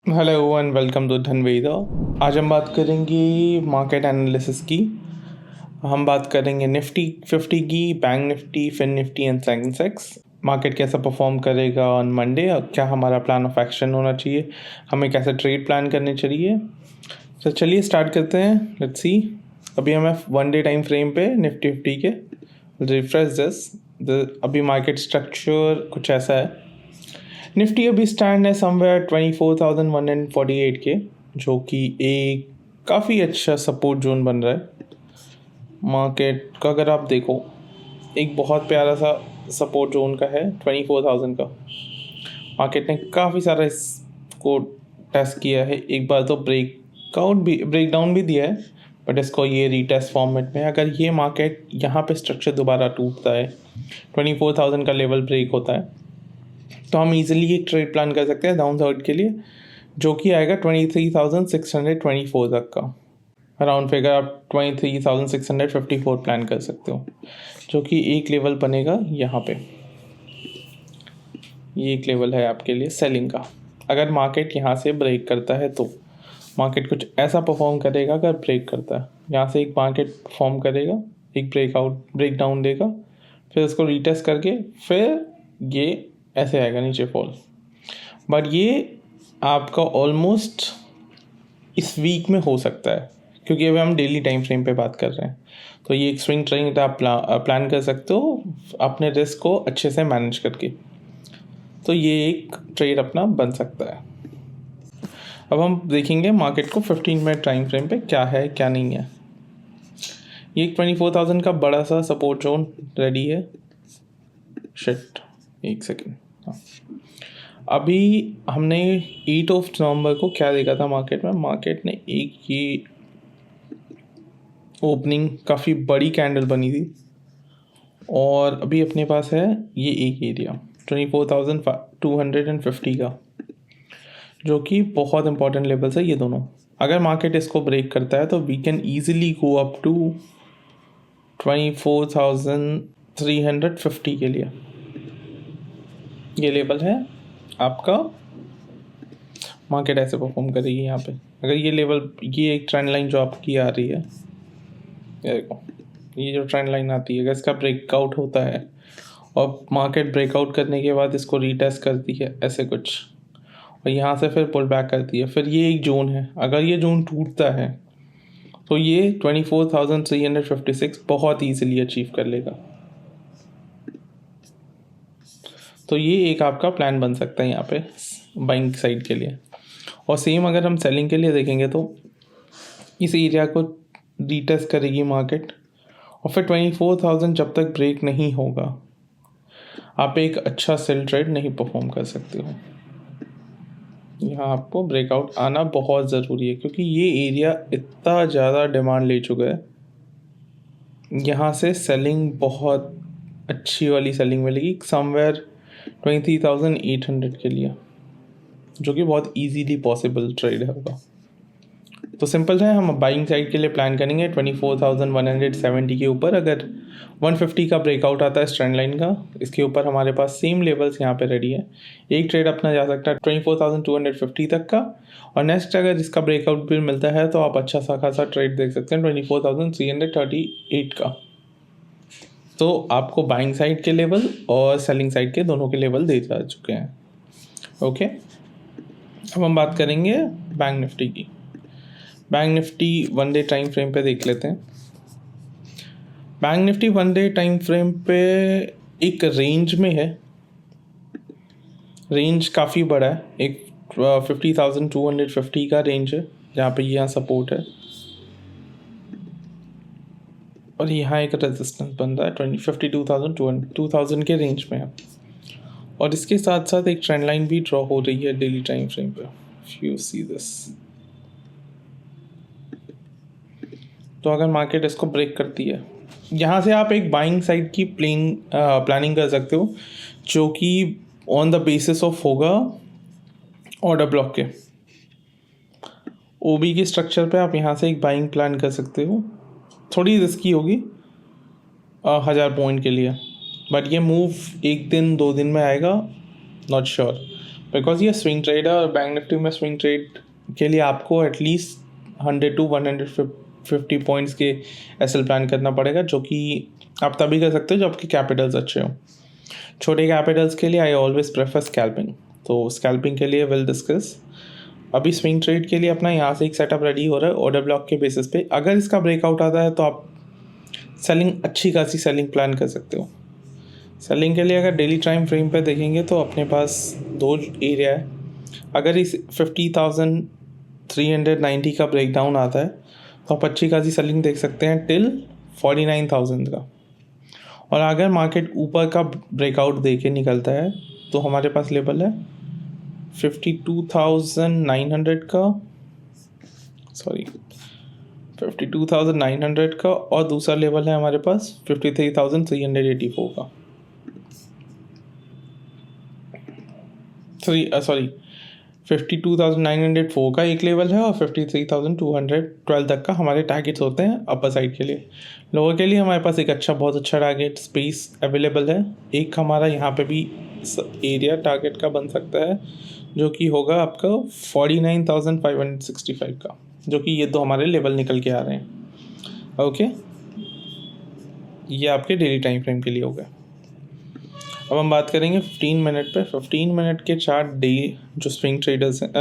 Hello and welcome to Dhanveda. आज हम बात करेंगे मार्केट एनालिसिस की। हम बात करेंगे निफ्टी 50 की, bank Nifty, fin Nifty and Sensex. Market कैसा परफॉर्म करेगा ऑन मंडे और क्या हमारा प्लान ऑफ एक्शन होना चाहिए, हमें कैसे ट्रेड प्लान करनी चाहिए। तो चलिए स्टार्ट करते हैं। Let's see. अभी हमें 1 डे टाइम फ्रेम पे निफ्टी 50 के रिफ्रेश दिस अभी मार्केट स्ट्रक्चर कुछ ऐसा है। निफ्टी अभी स्टैंड है समवेयर 24,148 के, जो कि एक काफ़ी अच्छा सपोर्ट जोन बन रहा है। मार्केट का अगर आप देखो, एक बहुत प्यारा सा सपोर्ट जोन का है 24,000 का। मार्केट ने काफ़ी सारा इसको टेस्ट किया है, एक बार तो ब्रेक डाउन भी दिया है, बट इसको ये रीटेस्ट फॉर्मेट में अगर ये मार्केट यहाँ पे स्ट्रक्चर दोबारा टूटता है, 24,000 का लेवल ब्रेक होता है, तो हम इजीली एक ट्रेड प्लान कर सकते हैं डाउन साइड के लिए, जो कि आएगा 23,624 तक का। अराउंड फिगर आप 23,654 प्लान कर सकते हो, जो कि एक लेवल बनेगा यहाँ पे। ये एक लेवल है आपके लिए सेलिंग का। अगर मार्केट यहाँ से ब्रेक करता है तो मार्केट कुछ ऐसा परफॉर्म करेगा। अगर ब्रेक करता है यहाँ से, एक मार्केट परफॉर्म करेगा, एक ब्रेक डाउन देगा, फिर उसको रीटेस्ट करके फिर ये ऐसे आएगा नीचे फॉल। बट ये आपका ऑलमोस्ट इस वीक में हो सकता है, क्योंकि अभी हम डेली टाइम फ्रेम पे बात कर रहे हैं। तो ये एक स्विंग ट्रेड आप प्लान कर सकते हो अपने रिस्क को अच्छे से मैनेज करके। तो ये एक ट्रेड अपना बन सकता है। अब हम देखेंगे मार्केट को 15 मिनट टाइम फ्रेम पे क्या है क्या नहीं है। ये 24,000 का बड़ा सा सपोर्ट जोन रेडी है। शिट, एक सेकेंड। अभी हमने 8 नवंबर को क्या देखा था मार्केट में। मार्केट ने एक ये ओपनिंग काफ़ी बड़ी कैंडल बनी थी, और अभी अपने पास है ये एक एरिया 24,250 का, जो कि बहुत इंपॉर्टेंट लेवल्स है ये दोनों। अगर मार्केट इसको ब्रेक करता है तो we can easily go up to 24,350 के लिए। ये लेवल है आपका। मार्केट ऐसे परफॉर्म करेगी यहाँ पे। अगर ये लेवल, ये एक ट्रेंड लाइन जो आपकी आ रही है, ये देखो, ये जो ट्रेंड लाइन आती है, अगर इसका ब्रेकआउट होता है और मार्केट ब्रेकआउट करने के बाद इसको रीटेस्ट करती है ऐसे कुछ, और यहाँ से फिर पुल बैक करती है, फिर ये एक जोन है। अगर ये जोन टूटता है तो ये 24,356 बहुत ईजिली अचीव कर लेगा। तो ये एक आपका प्लान बन सकता है यहाँ पे बाइंग साइड के लिए। और सेम अगर हम सेलिंग के लिए देखेंगे तो इस एरिया को रीटेस्ट करेगी मार्केट, और फिर 24,000 जब तक ब्रेक नहीं होगा आप एक अच्छा सेल ट्रेड नहीं परफॉर्म कर सकते हो। यहाँ आपको ब्रेकआउट आना बहुत ज़रूरी है, क्योंकि ये एरिया इतना ज़्यादा डिमांड ले चुका है। यहाँ से सेलिंग बहुत अच्छी वाली सेलिंग मिलेगी समवेयर 23,800 के लिए, जो कि बहुत इजीली पॉसिबल ट्रेड होगा। तो सिंपल है, हम बाइंग साइड के लिए प्लान करेंगे 24,170 के ऊपर। अगर 150 का ब्रेकआउट आता है ट्रेंड लाइन का, इसके ऊपर हमारे पास सेम लेवल्स यहाँ पे रेडी है। एक ट्रेड अपना जा सकता है 24,250 तक का, और नेक्स्ट अगर इसका ब्रेकआउट भी मिलता है तो आप अच्छा सा खासा ट्रेड देख सकते हैं 24,338 का। तो आपको बाइंग साइड के लेवल और सेलिंग साइड के दोनों के लेवल दे जा चुके हैं। ओके, अब हम बात करेंगे बैंक निफ्टी की। Bank Nifty 1 day time frame पे देख लेते हैं। Bank Nifty 1 day time frame पे एक रेंज में है। रेंज काफ़ी बड़ा है, एक 50,250 का रेंज है जहाँ पे यहाँ सपोर्ट है, और यहाँ एक रेजिस्टेंस बन रहा है 52,000 के रेंज में है। और इसके साथ साथ एक ट्रेंड लाइन भी ड्रॉ हो रही है डेली टाइम फ्रेम पे। इफ यू सी दिस, तो अगर मार्केट इसको ब्रेक करती है, यहाँ से आप एक बाइंग साइड की प्लानिंग कर सकते हो, जो कि ऑन द बेसिस ऑफ होगा ऑर्डर ब्लॉक के। ओबी के स्ट्रक्चर पे आप यहाँ से एक बाइंग प्लान कर सकते हो। थोड़ी रिस्की होगी 1,000 पॉइंट के लिए, बट ये मूव 1 दिन 2 दिन में आएगा, नॉट श्योर। बिकॉज ये स्विंग ट्रेड है और बैंक निफ्टी में स्विंग ट्रेड के लिए आपको एटलीस्ट 100 to 150 पॉइंट्स के एसएल प्लान करना पड़ेगा, जो कि आप तभी कर सकते हो जब आपके कैपिटल्स अच्छे हों। छोटे कैपिटल्स के लिए आई ऑलवेज प्रेफर स्कैल्पिंग। तो स्कैल्पिंग के लिए विल डिस्कस। अभी स्विंग ट्रेड के लिए अपना यहाँ से एक सेटअप रेडी हो रहा है ऑर्डर ब्लॉक के बेसिस पे। अगर इसका ब्रेकआउट आता है तो आप सेलिंग, अच्छी खासी सेलिंग प्लान कर सकते हो। सेलिंग के लिए अगर डेली टाइम फ्रेम पे देखेंगे तो अपने पास दो एरिया है। अगर इस 50,390 का ब्रेकडाउन आता है तो आप अच्छी खासी सेलिंग देख सकते हैं टिल 49,000 का। और अगर मार्केट ऊपर का ब्रेकआउट दे के निकलता है तो हमारे पास लेवल है 52,900 का, 52,900 का, और दूसरा लेवल है हमारे पास 53,384 का। 52,904 का एक लेवल है और 53,212 तक का हमारे टारगेट्स होते हैं अपर साइड के लिए। लोअर के लिए हमारे पास एक बहुत अच्छा टारगेट स्पेस अवेलेबल है। एक हमारा यहाँ पे भी एरिया टारगेट का बन सकता है जो कि होगा आपका 49,565 का, जो कि ये दो हमारे लेवल निकल के आ रहे हैं। ओके, ये आपके डेली टाइम फ्रेम के लिए हो गया। अब हम बात करेंगे 15 मिनट पे। 15 मिनट के चार्ट डे जो स्विंग ट्रेडर्स हैं,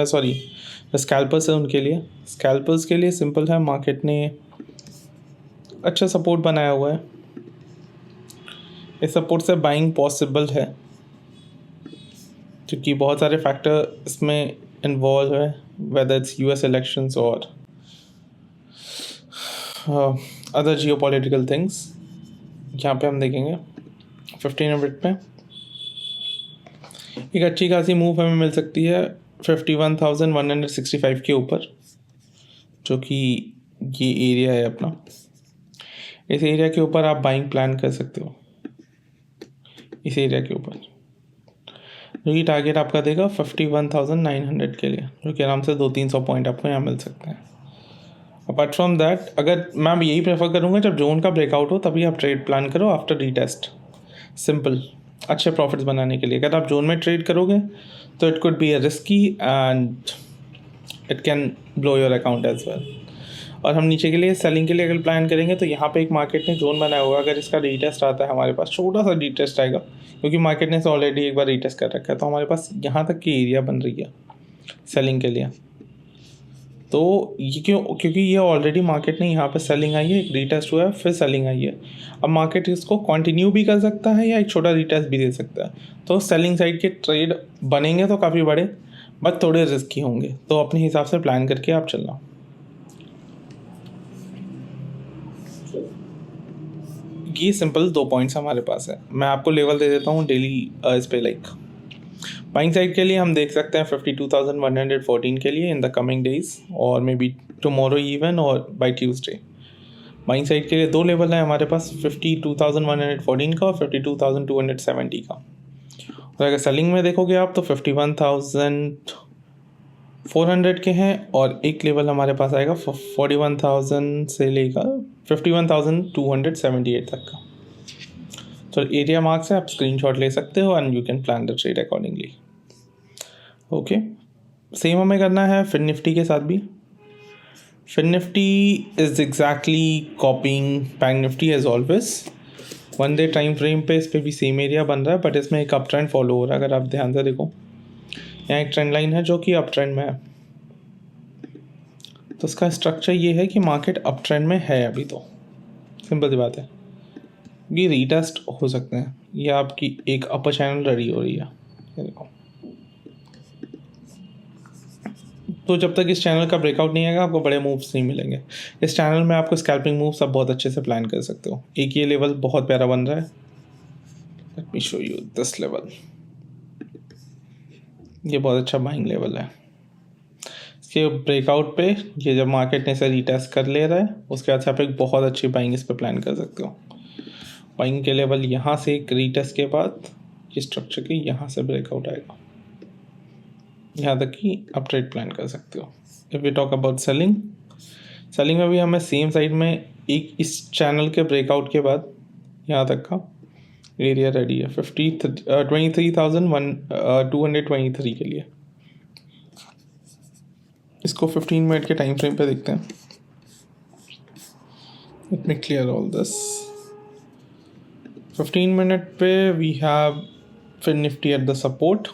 स्कैल्पर्स हैं उनके लिए। स्कैल्पर्स के लिए सिंपल है, मार्केट ने अच्छा सपोर्ट बनाया हुआ है। इस सपोर्ट से बाइंग पॉसिबल है क्योंकि बहुत सारे फैक्टर इसमें इन्वॉल्व है, वेदर इट्स यूएस इलेक्शंस और अदर जियोपॉलिटिकल थिंग्स। यहाँ पे हम देखेंगे 15 मिनट पे एक अच्छी खासी मूव हमें मिल सकती है 51,165 के ऊपर, जो कि ये एरिया है अपना। इस एरिया के ऊपर आप बाइंग प्लान कर सकते हो। इस एरिया के ऊपर जो कि टारगेट आपका देगा 51,900 के लिए, जो कि आराम से 200-300 पॉइंट आपको यहाँ मिल सकते हैं। अपार्ट फ्रॉम दैट, अगर मैं यही प्रेफर करूँगा जब जोन का ब्रेकआउट हो तभी आप ट्रेड प्लान करो आफ्टर रीटेस्ट। सिंपल, अच्छे प्रॉफिट्स बनाने के लिए। अगर आप जोन में ट्रेड करोगे तो it could be a risky and it can blow your account as well. और हम नीचे के लिए सेलिंग के लिए अगर प्लान करेंगे तो यहाँ पे एक मार्केट ने जोन बनाया हुआ है। अगर इसका रीटेस्ट आता है, हमारे पास छोटा सा रीटेस्ट आएगा क्योंकि मार्केट ने ऑलरेडी एक बार रीटेस्ट कर रखा है, तो हमारे पास यहाँ तक की एरिया बन रही है सेलिंग के लिए। तो ये क्योंकि ये ऑलरेडी मार्केट ने यहाँ पे सेलिंग आई है, एक रीटेस्ट हुआ है, फिर सेलिंग आई है। अब मार्केट इसको कंटिन्यू भी कर सकता है या एक छोटा रीटेस्ट भी दे सकता है। तो सेलिंग साइड के ट्रेड बनेंगे तो काफ़ी बड़े, बट थोड़े रिस्की होंगे, तो अपने हिसाब से प्लान करके आप चलना। ये सिंपल 2 पॉइंट्स हमारे पास है। मैं आपको लेवल दे देता हूँ डेली इस पे। लाइक बाइंग साइड के लिए हम देख सकते हैं 52,114 के लिए इन द कमिंग डेज और मे बी टुमारो इवन और बाय ट्यूसडे। बाइंग साइड के लिए 2 लेवल है हमारे पास, 52,114 का और 52,270 का। और अगर सेलिंग में देखोगे आप तो 51,400 के हैं और एक लेवल हमारे पास आएगा 41,000 से लेकर 51,278 तक का। तो एरिया मार्क से आप स्क्रीनशॉट ले सकते हो and you can plan the trade accordingly. Okay, same हमें करना है फिन निफ्टी के साथ भी। Fin Nifty is exactly copying bank Nifty as always. 1 day time frame पे इस पर भी सेम एरिया बन रहा है, बट इसमें एक अप ट्रेंड फॉलो हो रहा है। अगर आप ध्यान से देखो, यहाँ एक ट्रेंड लाइन है जो कि अप ट्रेंड में है। तो इसका स्ट्रक्चर ये है कि मार्केट अप ट्रेंड में है अभी, तो सिंपल सी बात है, ये रीटेस्ट हो सकते हैं। ये आपकी एक अपर चैनल रेडी हो रही है, ये देखो। तो जब तक इस चैनल का ब्रेकआउट नहीं आएगा आपको बड़े मूव्स नहीं मिलेंगे। इस चैनल में आपको स्कैल्पिंग मूव्स आप बहुत अच्छे से प्लान कर सकते हो। एक ये लेवल बहुत प्यारा बन रहा है, let me show you this level. ये बहुत अच्छा बाइंग लेवल है। इसके ब्रेकआउट पे ये जब मार्केट ने इसे रीटेस्ट कर ले रहा है उसके बाद से आप एक बहुत अच्छी बाइंग इस पर प्लान कर सकते हो। बाइंग के लेवल यहाँ से एक रीटेस्ट के बाद ये स्ट्रक्चर के यहाँ से ब्रेकआउट आएगा, यहाँ तक कि आप ट्रेड प्लान कर सकते हो। If we talk about selling, selling में भी हमें सेम साइड में एक इस चैनल के ब्रेकआउट के बाद यहाँ तक का एरिया रेडी है 23,223 के लिए। इसको 15 मिनट के टाइम फ्रेम पे देखते हैं। Let me clear all this. 15 minute पे वी हैव फिर निफ्टी एट द सपोर्ट,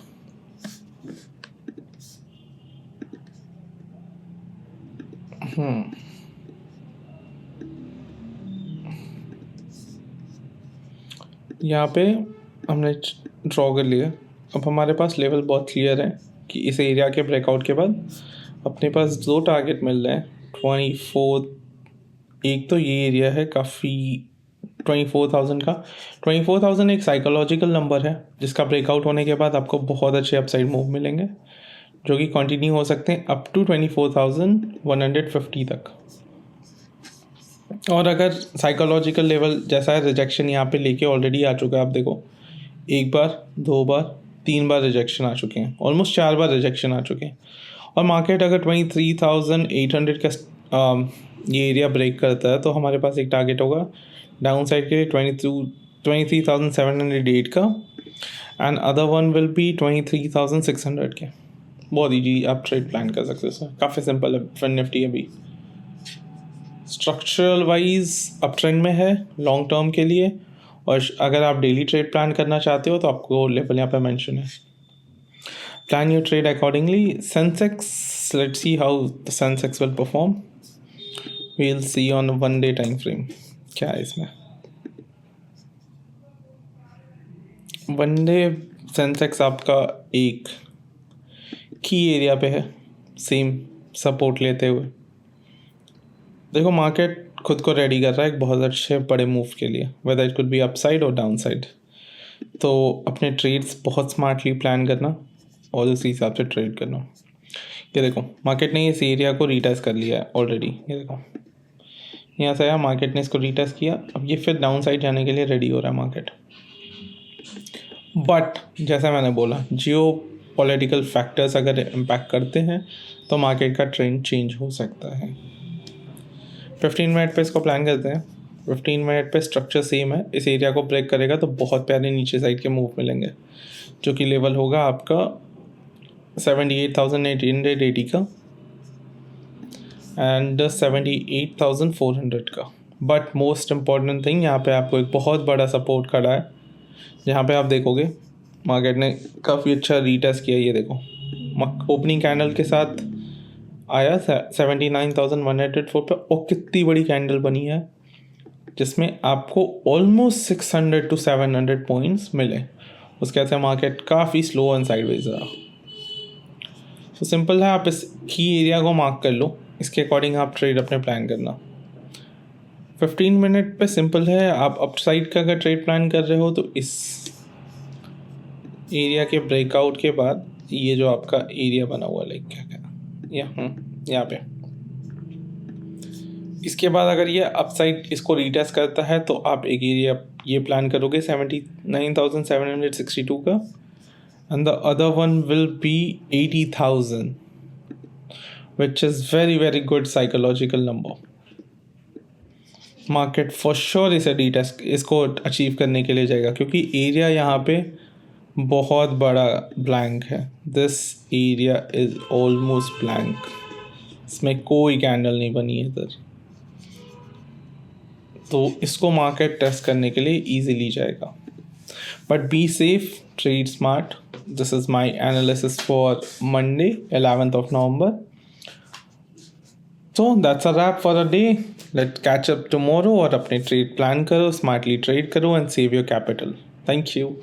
यहाँ पे हमने ड्रॉ कर लिया। अब हमारे पास लेवल बहुत क्लियर है कि इस एरिया के ब्रेकआउट के बाद अपने पास दो टारगेट मिल रहे हैं 24। एक तो ये एरिया है काफ़ी 24,000 का। 24,000 एक साइकोलॉजिकल नंबर है जिसका ब्रेकआउट होने के बाद आपको बहुत अच्छे अपसाइड मूव मिलेंगे जो कि कंटिन्यू हो सकते हैं अप टू 24,150 तक। और अगर साइकोलॉजिकल लेवल जैसा है, रिजेक्शन यहाँ पे लेके ऑलरेडी आ चुका है। आप देखो, एक बार, दो बार, तीन बार रिजेक्शन आ चुके हैं, ऑलमोस्ट 4 बार रिजेक्शन आ चुके हैं। और मार्केट अगर 23,800 का ये एरिया ब्रेक करता है तो हमारे पास एक टारगेट होगा डाउन साइड के लिए 23,708 का, and other one will be 23,600 के। बहुत ईजी आप ट्रेड प्लान कर सकते हो, काफ़ी सिंपल है। फिन निफ्टी अभी स्ट्रक्चरल वाइज अप ट्रेंड में है लॉन्ग टर्म के लिए, और अगर आप डेली ट्रेड प्लान करना चाहते हो तो आपको लेवल यहाँ पे मेंशन है। Plan your trade accordingly. Sensex, let's see how the Sensex will perform. We will see on 1 day time frame क्या है इसमें। 1 डे सेंसेक्स आपका एक की एरिया पे है, सेम सपोर्ट लेते हुए। देखो, मार्केट खुद को रेडी कर रहा है एक बहुत अच्छे बड़े मूव के लिए, whether it could B upside और डाउन साइड। तो अपने ट्रेड्स बहुत स्मार्टली प्लान करना और उसी हिसाब से ट्रेड करना। ये देखो, मार्केट ने इस एरिया को रीटेस्ट कर लिया है ऑलरेडी। ये देखो, यहाँ से आया, मार्केट ने इसको रीटेस्ट किया, अब ये फिर डाउन साइड जाने के लिए रेडी हो रहा है मार्केट। बट जैसा मैंने बोला, जियो पॉलिटिकल फैक्टर्स अगर इम्पैक्ट करते हैं तो मार्केट का ट्रेंड चेंज हो सकता है। 15 मिनट पे इसको प्लान करते हैं। 15 मिनट पे स्ट्रक्चर सेम है, इस एरिया को ब्रेक करेगा तो बहुत प्यारे नीचे साइड के मूव मिलेंगे जो कि लेवल होगा आपका 78,880 का एंड 78,400 का। बट मोस्ट इम्पॉर्टेंट थिंग, यहाँ पे आपको एक बहुत बड़ा सपोर्ट खड़ा है जहाँ पे आप देखोगे मार्केट ने काफ़ी अच्छा रीटेस्ट किया। ये देखो, ओपनिंग कैंडल के साथ आया 79,104 पे, और कितनी बड़ी कैंडल बनी है जिसमें आपको ऑलमोस्ट 600 to 700 पॉइंट्स मिले। उसके बाद से मार्केट काफ़ी स्लो एंड साइडवेज रहा। तो सिंपल है, आप इस की एरिया को मार्क कर लो, इसके अकॉर्डिंग आप ट्रेड अपने प्लान करना। 15 मिनट पे सिंपल है, आप अपसाइड का अगर ट्रेड प्लान कर रहे हो तो इस एरिया के ब्रेकआउट के बाद ये जो आपका एरिया बना हुआ, लाइक क्या यहाँ पे, इसके बाद अगर ये अपसाइड इसको रीटेस्ट करता है तो आप एक एरिया ये प्लान करोगे 79,762 का, and the other one will be 80,000, which is very very good psychological number. Market for sure इसे रीटेस्ट, इसको अचीव करने के लिए जाएगा क्योंकि एरिया यहाँ पे बहुत बड़ा ब्लैंक है। This area is almost blank, इसमें कोई कैंडल नहीं बनी है इधर, तो इसको मार्केट टेस्ट करने के लिए इजीली जाएगा। But be safe, trade smart. This is my analysis for Monday 11th of November. So that's a wrap for the day. Let's catch up tomorrow और अपने ट्रेड प्लान करो, स्मार्टली ट्रेड करो and save your capital. Thank you.